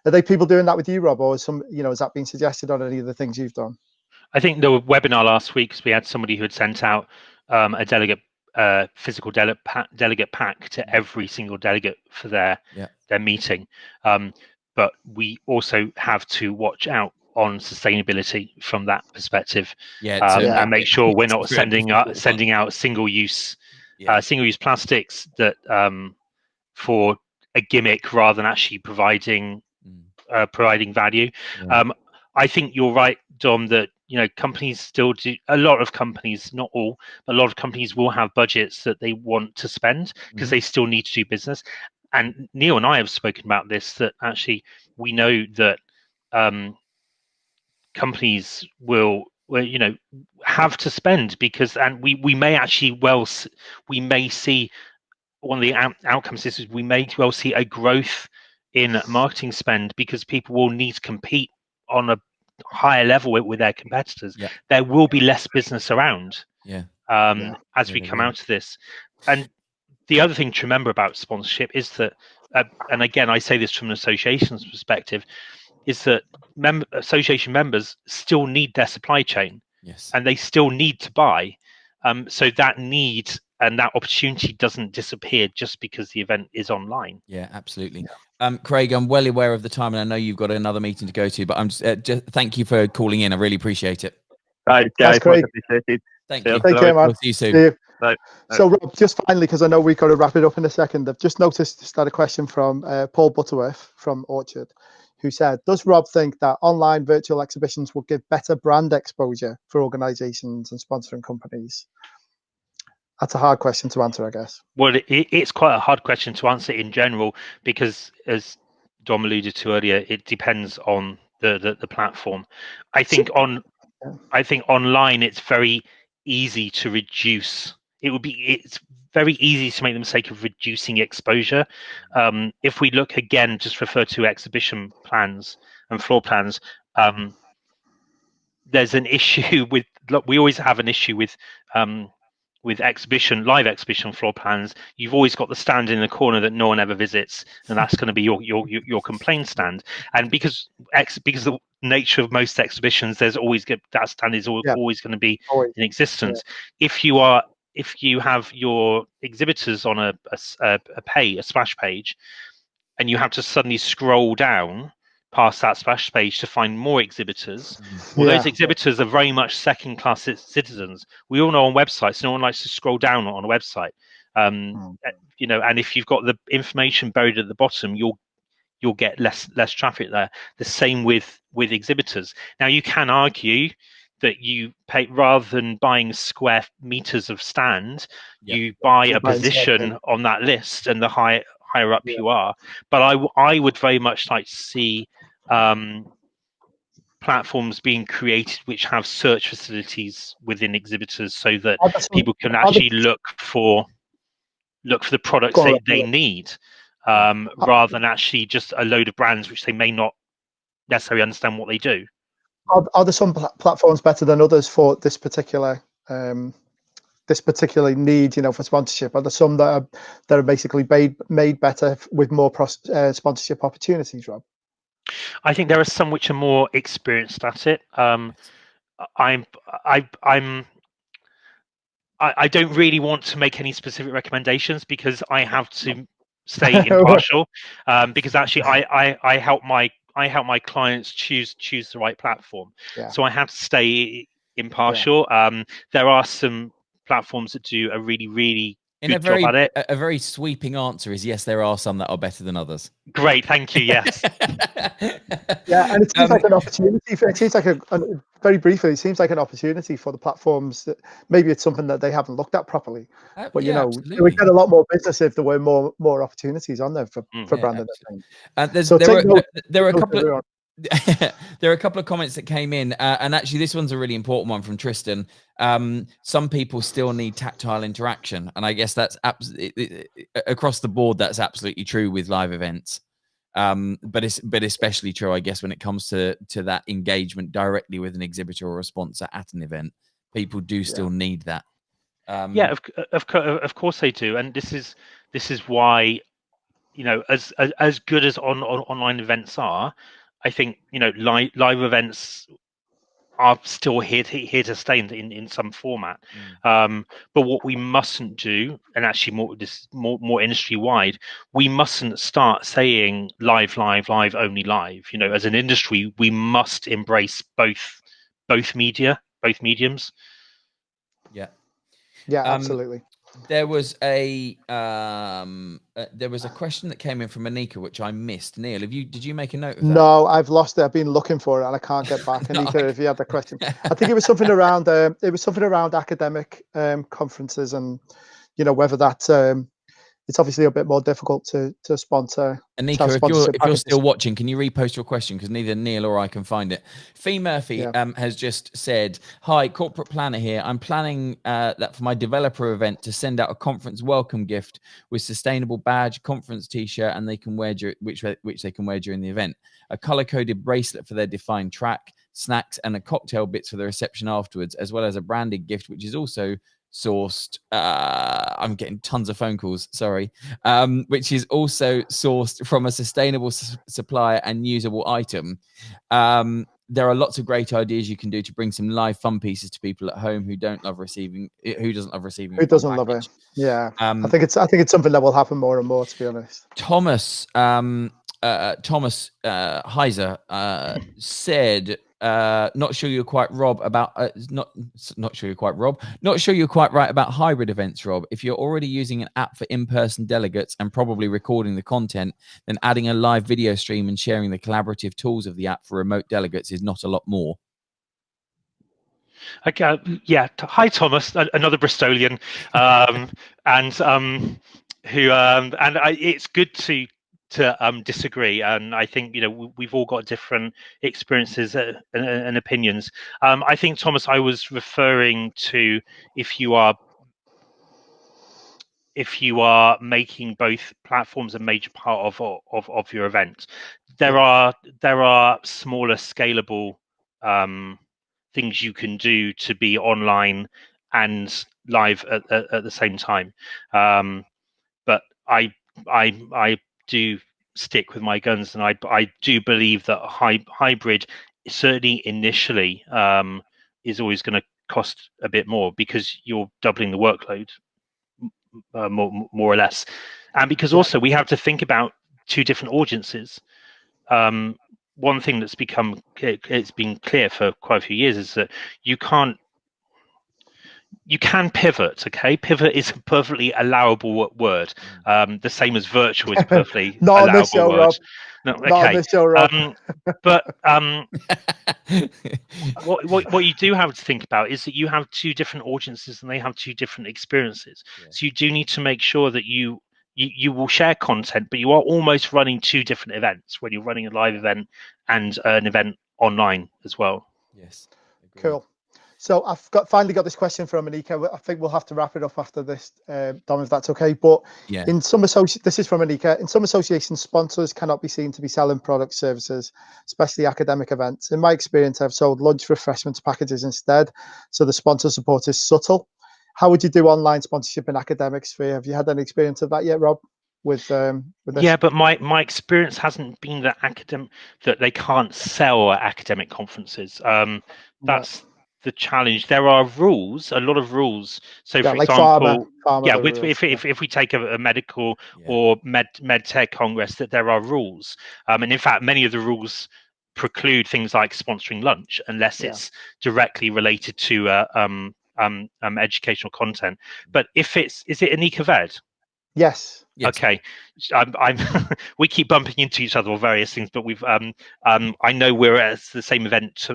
Are they people doing that with you, Rob, or has that been suggested on any of the things you've done? I think the webinar last week, we had somebody who had sent out a delegate physical delegate pack to every single delegate for their meeting. But we also have to watch out on sustainability from that perspective, and make sure we're not sending out single-use plastics that for a gimmick rather than actually providing value. I think you're right, Dom, that companies still do. A lot of companies, not all, but a lot of companies will have budgets that they want to spend because they still need to do business. And Neil and I have spoken about this, that actually we know that companies will have to spend because, and we may actually we may see one of the outcomes is we may well see a growth in marketing spend because people will need to compete on a higher level with their competitors. There will be less business around as we come out of this. And the other thing to remember about sponsorship is that, and again, I say this from an association's perspective, is that association members still need their supply chain, and they still need to buy. So that need and that opportunity doesn't disappear just because the event is online. Yeah, absolutely. Craig, I'm well aware of the time, and I know you've got another meeting to go to, but I'm just thank you for calling in. I really appreciate it. Right, guys. Craig. Thank you. Take care, man. We'll see you soon. Right. So, Rob, just finally, because I know we've got to wrap it up in a second, I've just noticed a question from Paul Butterworth from Orchard, who said, does Rob think that online virtual exhibitions will give better brand exposure for organisations and sponsoring companies? That's a hard question to answer, I guess. Well, it's quite a hard question to answer in general because, as Dom alluded to earlier, it depends on the platform. I think online it's very easy to reduce. It's very easy to make the mistake of reducing exposure. If we look again, just refer to exhibition plans and floor plans. There's an issue with. We always have an issue with live exhibition floor plans, you've always got the stand in the corner that no one ever visits, and that's going to be your complaint stand. And because the nature of most exhibitions, there's always that stand is always going to be in existence. Yeah. If you have your exhibitors on a splash page, and you have to suddenly scroll down past that splash page to find more exhibitors. Well, those exhibitors are very much second-class citizens. We all know on websites, no one likes to scroll down on a website. You know, and if you've got the information buried at the bottom, you'll get less traffic there. The same with exhibitors. Now, you can argue that you pay, rather than buying square meters of stand, you buy a position on that list, and the higher up you are. But I would very much like to see platforms being created which have search facilities within exhibitors, so that people can actually look for the products they need, rather than actually just a load of brands which they may not necessarily understand what they do. Are there some platforms better than others for this particular need, you know, for sponsorship? Are there some that are basically made better with more sponsorship opportunities, Rob? I think there are some which are more experienced at it. I don't really want to make any specific recommendations, because I have to stay impartial. Because actually, I help my clients choose the right platform. So I have to stay impartial. There are some platforms that do a really good job at it. A very sweeping answer is yes, there are some that are better than others. Great, thank you. Yes. And it seems like an opportunity. It seems like very briefly, it seems like an opportunity for the platforms that maybe it's something that they haven't looked at properly. But you know, absolutely. we get a lot more business if there were more opportunities on there for branding. There are a couple of there are a couple of comments that came in, and actually this one's a really important one from Tristan. Some people still need tactile interaction, and I guess that's across the board. That's absolutely true with live events, but especially true, I guess, when it comes to that engagement directly with an exhibitor or a sponsor at an event. People do still need that. Of course they do, and this is why, you know, as good as online events are, I think, you know, live events are still here to stay in some format. But what we mustn't do, and actually more industry wide, we mustn't start saying live only live. You know, as an industry, we must embrace both mediums. Yeah, absolutely. There was a question that came in from Anika, which I missed. Neil, did you make a note of that? No, I've lost it. I've been looking for it and I can't get back. Anika, if you had the question, I think it was something around academic conferences, and you know, whether that it's obviously a bit more difficult to sponsor. Anika, if you're still watching, can you repost your question, because neither Neil or I can find it. Fee Murphy has just said, "Hi, corporate planner here. I'm planning that for my developer event to send out a conference welcome gift with sustainable badge, conference T-shirt, and they can wear which they can wear during the event. A color-coded bracelet for their defined track, snacks, and a cocktail bits for the reception afterwards, as well as a branded gift, which is also sourced." I'm getting tons of phone calls, sorry. Which is also sourced from a sustainable supplier and usable item. There are lots of great ideas you can do to bring some live fun pieces to people at home who doesn't love rison. Who doesn't love it? Yeah. I think it's something that will happen more and more, to be honest. Thomas Heiser said, not sure you're quite right about hybrid events, Rob. If you're already using an app for in-person delegates and probably recording the content, then adding a live video stream and sharing the collaborative tools of the app for remote delegates is not a lot more. Okay, hi Thomas, another Bristolian, it's good to disagree, and I think, you know, we've all got different experiences and opinions. I think, Thomas, I was referring to if you are making both platforms a major part of your event. There are smaller scalable things you can do to be online and live at the same time. But I do stick with my guns, and I do believe that hybrid, certainly initially, is always going to cost a bit more because you're doubling the workload, more or less, and because also we have to think about two different audiences. One thing that's it's been clear for quite a few years is that you can pivot. Okay, pivot is a perfectly allowable word. The same as virtual is a perfectly not allowable on this show, word. Rob. No, okay. Not on this show, Rob. But what you do have to think about is that you have two different audiences and they have two different experiences. Yeah. So you do need to make sure that you will share content, but you are almost running two different events when you're running a live event and an event online as well. Yes. Agreed. Cool. So I've finally got this question from Anika. I think we'll have to wrap it up after this, Dom, if that's okay. But yeah, this is from Anika. In some associations, sponsors cannot be seen to be selling product services, especially academic events. In my experience, I've sold lunch refreshments packages instead. So the sponsor support is subtle. How would you do online sponsorship in academic sphere? Have you had any experience of that yet, Rob? With this? Yeah, but my experience hasn't been that that they can't sell at academic conferences. That's the challenge. There are rules, a lot of rules. So, yeah, for like example, rules, if we take a medical or med tech congress, that there are rules, and in fact, many of the rules preclude things like sponsoring lunch unless it's directly related to educational content. But if is it Anika Ved? Yes. Okay, we keep bumping into each other on various things, but we've I know we're at the same event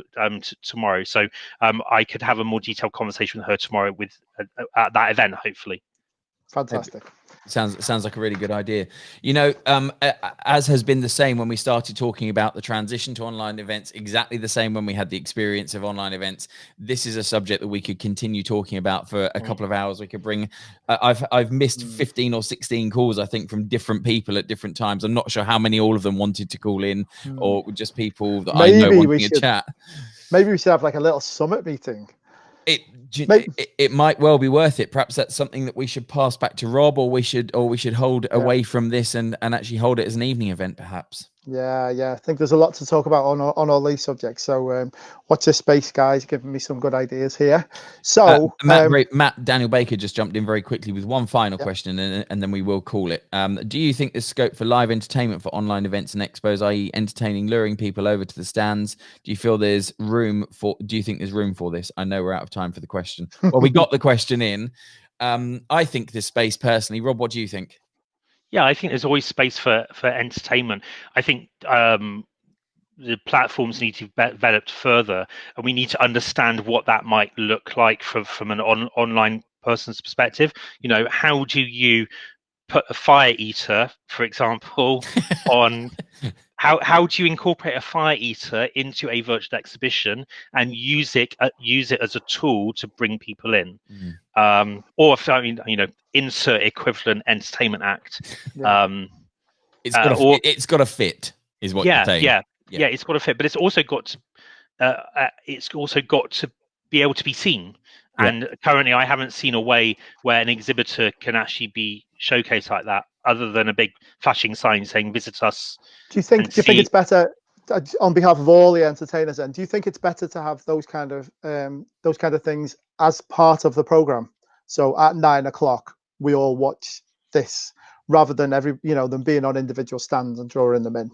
tomorrow, so I could have a more detailed conversation with her tomorrow at that event, hopefully. Fantastic. Sounds like a really good idea. You know, as has been the same when we started talking about the transition to online events, exactly the same when we had the experience of online events. This is a subject that we could continue talking about for a couple of hours. We could bring, I've missed 15 or 16 calls, I think, from different people at different times. I'm not sure how many all of them wanted to call in or just people that I know wanting a chat. Maybe we should have like a little summit meeting. It might well be worth it. Perhaps that's something that we should pass back to Rob, or we should hold away from this and actually hold it as an evening event, perhaps. Yeah. I think there's a lot to talk about on all these subjects. So watch this space, guys. Giving me some good ideas here. So Matt Daniel Baker just jumped in very quickly with one final question, and then we will call it. Do you think there's scope for live entertainment for online events and expos, i.e., entertaining, luring people over to the stands? Do you feel there's room for? Do you think there's room for this? I know we're out of time for the question. Well, we got the question in. I think there's space personally. Rob, what do you think? Yeah, I think there's always space for entertainment. I think the platforms need to be developed further, and we need to understand what that might look like from an online person's perspective. You know, how do you put a fire eater, for example, on? How do you incorporate a fire eater into a virtual exhibition and use it as a tool to bring people in? Or insert equivalent entertainment act. It's got to fit, is what you're saying. Yeah, it's got to fit, but it's also got to be able to be seen. And currently, I haven't seen a way where an exhibitor can actually be showcased like that, other than a big flashing sign saying "Visit us." Do you think it's better, on behalf of all the entertainers? And do you think it's better to have those kind of things as part of the program? So at 9 o'clock, we all watch this, rather than them being on individual stands and drawing them in.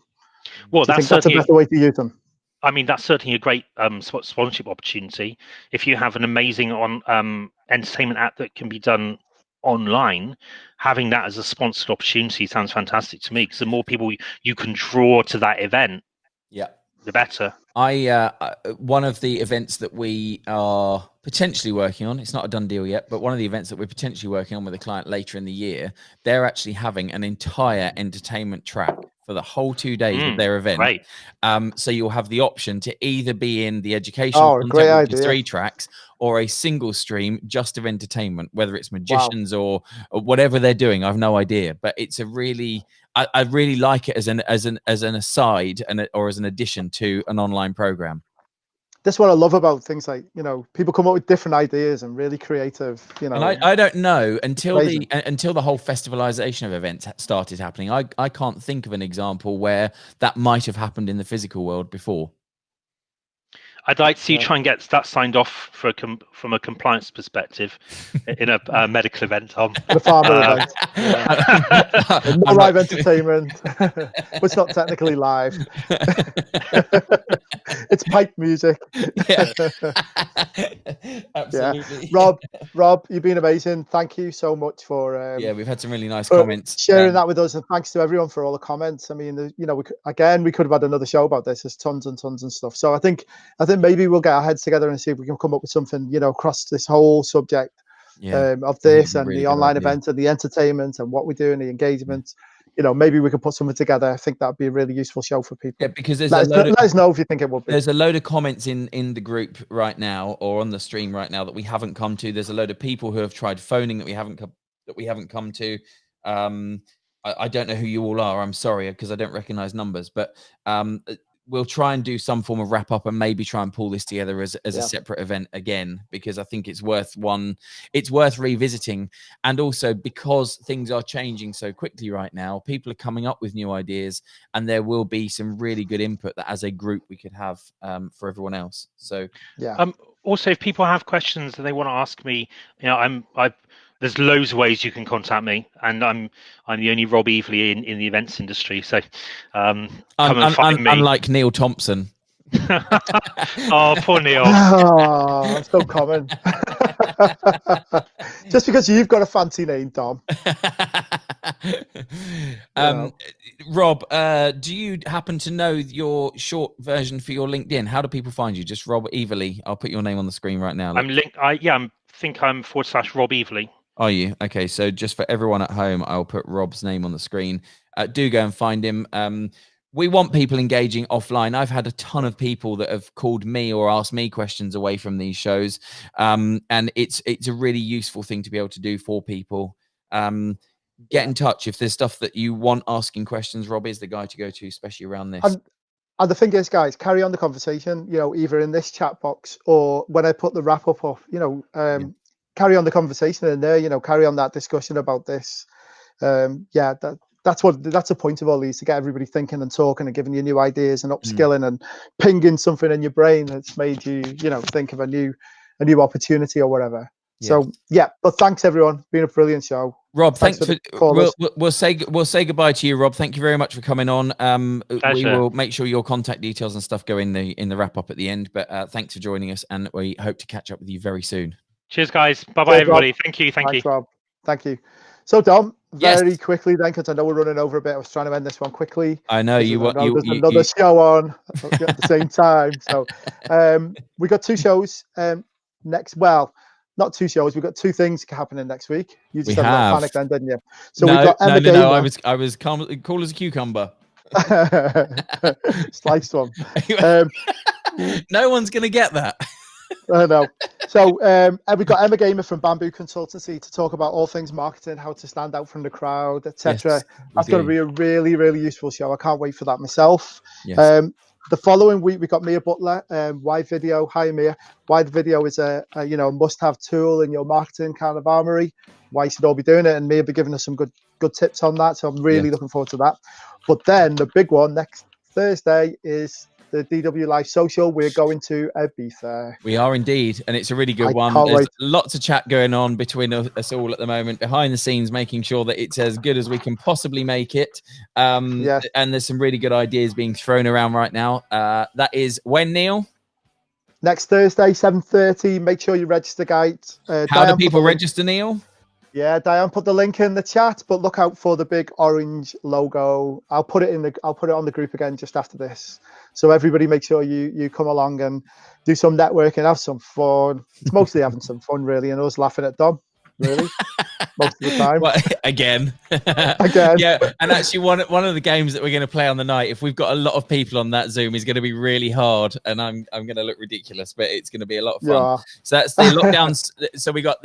Well, that's a better way to use them. I mean, that's certainly a great sponsorship opportunity. If you have an amazing entertainment app that can be done online, having that as a sponsored opportunity sounds fantastic to me, because the more people you can draw to that event, the better. One of the events that we are potentially working on, it's not a done deal yet, but one of the events that we're potentially working on with a client later in the year, they're actually having an entire entertainment track for the whole 2 days of their event. Right. So you'll have the option to either be in the educational content, which is 3 tracks, or a single stream just of entertainment, whether it's magicians or whatever they're doing. I've no idea, but it's a really, I really like it as an aside or as an addition to an online program. this is what I love about things like, you know, people come up with different ideas and really creative, you know. And I don't know until the whole festivalization of events started happening. I can't think of an example where that might have happened in the physical world before. I'd like to see you try and get that signed off from a compliance perspective in a medical event, Tom. A farmer event. Yeah. No live entertainment. But it's not technically live. It's pipe music. Yeah. Absolutely. Yeah. Rob, you've been amazing. Thank you so much for we've had some really nice comments. Sharing that with us, and thanks to everyone for all the comments. I mean, you know, we could have had another show about this. There's tons and tons and stuff. So I think maybe we'll get our heads together and see if we can come up with something, you know, across this whole subject of this and the online event and the entertainment and what we do and the engagement. You know, maybe we could put something together. I think that'd be a really useful show for people. Yeah, because there's let us know if you think it would be. There's a load of comments in the group right now or on the stream right now that we haven't come to. There's a load of people who have tried phoning that we haven't come to. I don't know who you all are. I'm sorry because I don't recognize numbers, but we'll try and do some form of wrap up and maybe try and pull this together as a separate event again, because I think it's worth revisiting. And also because things are changing so quickly right now, people are coming up with new ideas and there will be some really good input that as a group we could have for everyone else. So also, if people have questions that they want to ask me, you know, there's loads of ways you can contact me, and I'm the only Rob Eveleigh in the events industry. So come and find me. Unlike Neil Thompson. Oh, poor Neil. Oh, so common. Just because you've got a fancy name, Dom. Rob, do you happen to know your short version for your LinkedIn? How do people find you? Just Rob Eveleigh. I'll put your name on the screen right now. I'm /Rob Eveleigh. Are you? Okay, so just for everyone at home, I'll put Rob's name on the screen. Do go and find him. We want people engaging offline. I've had a ton of people that have called me or asked me questions away from these shows. And it's a really useful thing to be able to do for people. Get in touch if there's stuff that you want asking questions. Rob is the guy to go to, especially around this. And the thing is, guys, carry on the conversation, you know, either in this chat box or when I put the wrap up of, you know, carry on the conversation in there, you know, carry on that discussion about this. That's the point of all these, to get everybody thinking and talking and giving you new ideas and upskilling and pinging something in your brain that's made you, you know, think of a new opportunity or whatever. So but thanks everyone. It's been a brilliant show. Rob, thanks for we'll say goodbye to you, Rob. Thank you very much for coming on. We will make sure your contact details and stuff go in the wrap up at the end. But thanks for joining us, and we hope to catch up with you very soon. Cheers, guys. Bye, everybody. Rob. Thank you. Thanks, Rob. Thank you. So, Dom, very quickly then, because I know we're running over a bit. I was trying to end this one quickly. I know there's another show on at the same time. So, we got two shows next. Well, not two shows. We've got two things happening next week. You just had a panic then, didn't you? So we've got Emma Gamer. I was cool as a cucumber. Sliced one. No one's gonna get that. I know. So we've got Emma Gamer from Bamboo Consultancy to talk about all things marketing, how to stand out from the crowd, etc. That's going to be a really, really useful show. I can't wait for that myself. Yes. The following week, we got Mia Butler, Wide Video. Hi, Mia. Wide Video is a must-have tool in your marketing kind of armory. Why you should all be doing it, and Mia will be giving us some good tips on that. So I'm really looking forward to that. But then the big one next Thursday is the DW Live Social. We're going to Ibiza. We are indeed, and it's a really good one. There's lots of chat going on between us all at the moment, behind the scenes, making sure that it's as good as we can possibly make it. And there's some really good ideas being thrown around right now. That is when, Neil? Next Thursday, 7:30. Make sure you register, guys. How do people register, Neil? Yeah, Diane put the link in the chat, but look out for the big orange logo. I'll put it on the group again just after this. So everybody, make sure you come along and do some networking, have some fun. It's mostly having some fun, really, and us laughing at Dom, really. most of the time. Well, again. Again. Yeah, and actually one of the games that we're going to play on the night, if we've got a lot of people on that Zoom, is going to be really hard, and I'm going to look ridiculous, but it's going to be a lot of fun. Yeah. So that's the lockdowns. So we got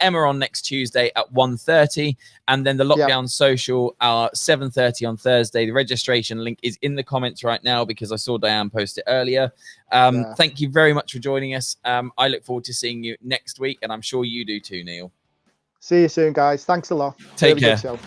Emma on next Tuesday at 1:30, and then the lockdown social are 7:30 on Thursday. The registration link is in the comments right now because I saw Diane post it earlier. Thank you very much for joining us. I look forward to seeing you next week, and I'm sure you do too, Neil. See you soon, guys. Thanks a lot. Take really care. Good show.